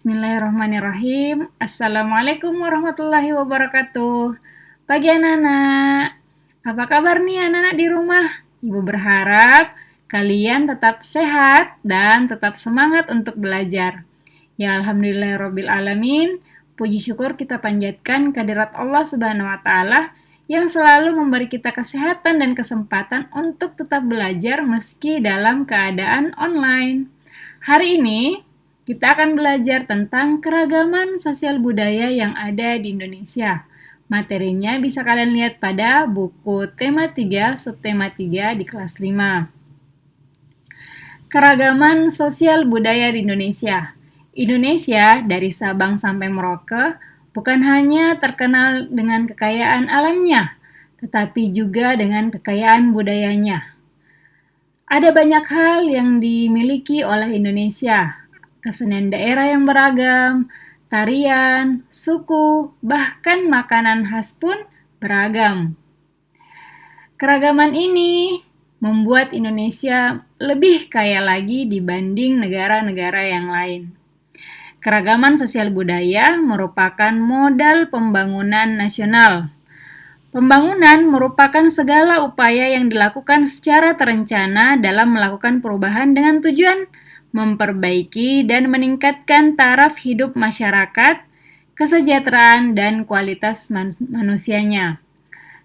Bismillahirrahmanirrahim. Assalamualaikum warahmatullahi wabarakatuh. Pagi anak-anak. Apa kabar nih anak-anak di rumah? Ibu berharap kalian tetap sehat dan tetap semangat untuk belajar. Ya alhamdulillahirabbil alamin. Puji syukur kita panjatkan kehadirat Allah Subhanahu wa taala yang selalu memberi kita kesehatan dan kesempatan untuk tetap belajar meski dalam keadaan online. Hari ini kita akan belajar tentang keragaman sosial budaya yang ada di Indonesia. Materinya bisa kalian lihat pada buku tema 3, subtema 3 di kelas 5. Keragaman sosial budaya di Indonesia. Indonesia dari Sabang sampai Merauke bukan hanya terkenal dengan kekayaan alamnya, tetapi juga dengan kekayaan budayanya. Ada banyak hal yang dimiliki oleh Indonesia. Kesenian daerah yang beragam, tarian, suku, bahkan makanan khas pun beragam. Keragaman ini membuat Indonesia lebih kaya lagi dibanding negara-negara yang lain. Keragaman sosial budaya merupakan modal pembangunan nasional. Pembangunan merupakan segala upaya yang dilakukan secara terencana dalam melakukan perubahan dengan tujuan memperbaiki dan meningkatkan taraf hidup masyarakat, kesejahteraan, dan kualitas manusianya.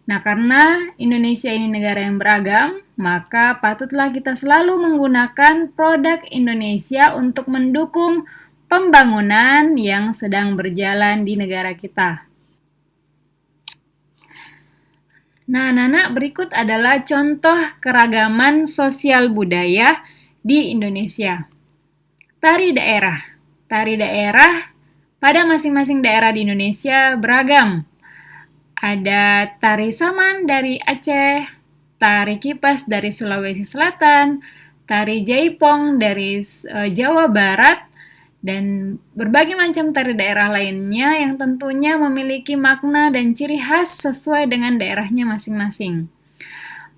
Nah, karena Indonesia ini negara yang beragam, maka patutlah kita selalu menggunakan produk Indonesia untuk mendukung pembangunan yang sedang berjalan di negara kita. Nah, anak-anak, berikut adalah contoh keragaman sosial budaya di Indonesia. Tari daerah. Tari daerah pada masing-masing daerah di Indonesia beragam. Ada tari saman dari Aceh, tari kipas dari Sulawesi Selatan, tari jaipong dari Jawa Barat, dan berbagai macam tari daerah lainnya yang tentunya memiliki makna dan ciri khas sesuai dengan daerahnya masing-masing.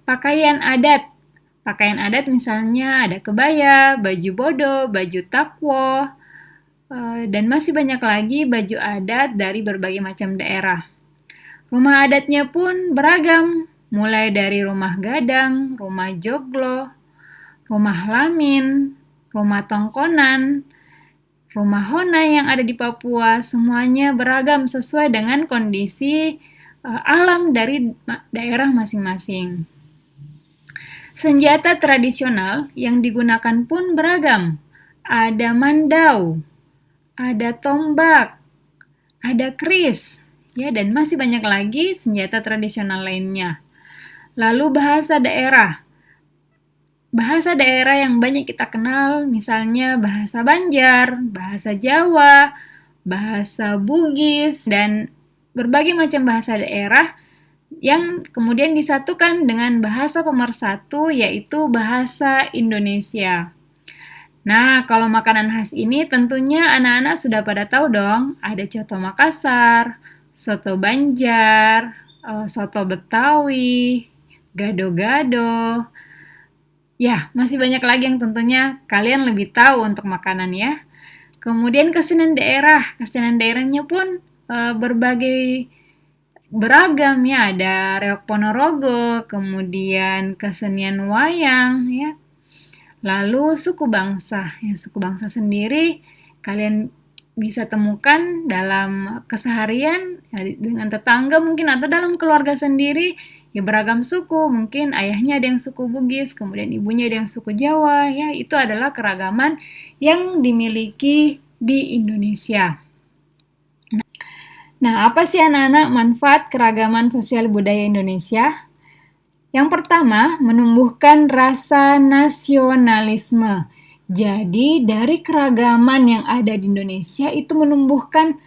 Pakaian adat. Pakaian adat misalnya ada kebaya, baju bodo, baju takwo, dan masih banyak lagi baju adat dari berbagai macam daerah. Rumah adatnya pun beragam, mulai dari rumah gadang, rumah joglo, rumah lamin, rumah tongkonan, rumah honai yang ada di Papua, semuanya beragam sesuai dengan kondisi alam dari daerah masing-masing. Senjata tradisional yang digunakan pun beragam. Ada mandau, ada tombak, ada keris, ya, dan masih banyak lagi senjata tradisional lainnya. Lalu bahasa daerah. Bahasa daerah yang banyak kita kenal, misalnya bahasa Banjar, bahasa Jawa, bahasa Bugis, dan berbagai macam bahasa daerah yang kemudian disatukan dengan bahasa pemersatu, yaitu bahasa Indonesia. Nah, kalau makanan khas ini tentunya anak-anak sudah pada tahu dong, ada coto Makassar, soto Banjar, soto Betawi, gado-gado. Ya, masih banyak lagi yang tentunya kalian lebih tahu untuk makanan ya. Kemudian kesenian daerah. Kesenian daerahnya pun beragam ya, ada reok Ponorogo, kemudian kesenian wayang ya. Lalu suku bangsa. Ya, suku bangsa sendiri kalian bisa temukan dalam keseharian ya, dengan tetangga mungkin atau dalam keluarga sendiri ya, beragam suku. Mungkin ayahnya ada yang suku Bugis, kemudian ibunya ada yang suku Jawa ya. Itu adalah keragaman yang dimiliki di Indonesia. Nah, apa sih anak-anak manfaat keragaman sosial budaya Indonesia? Yang pertama, menumbuhkan rasa nasionalisme. Jadi, dari keragaman yang ada di Indonesia itu menumbuhkan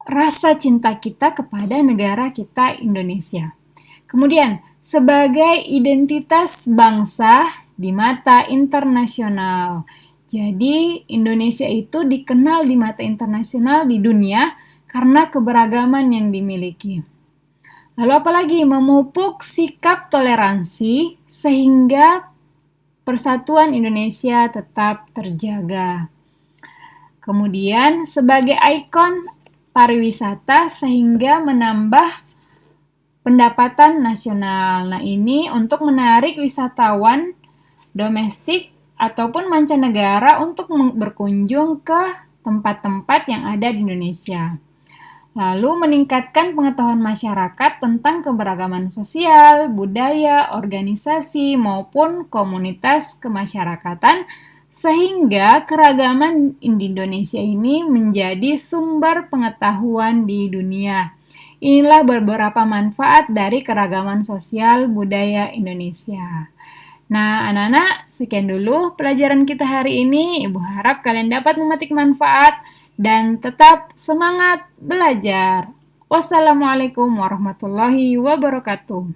rasa cinta kita kepada negara kita Indonesia. Kemudian, sebagai identitas bangsa di mata internasional. Jadi, Indonesia itu dikenal di mata internasional di dunia karena keberagaman yang dimiliki. Lalu apalagi memupuk sikap toleransi sehingga persatuan Indonesia tetap terjaga. Kemudian sebagai ikon pariwisata sehingga menambah pendapatan nasional. Nah, ini untuk menarik wisatawan domestik ataupun mancanegara untuk berkunjung ke tempat-tempat yang ada di Indonesia. Lalu meningkatkan pengetahuan masyarakat tentang keberagaman sosial, budaya, organisasi, maupun komunitas kemasyarakatan sehingga keragaman di Indonesia ini menjadi sumber pengetahuan di dunia. Inilah beberapa manfaat dari keragaman sosial budaya Indonesia. Nah, anak-anak, sekian dulu pelajaran kita hari ini. Ibu harap kalian dapat memetik manfaat dan tetap semangat belajar. Wassalamualaikum warahmatullahi wabarakatuh.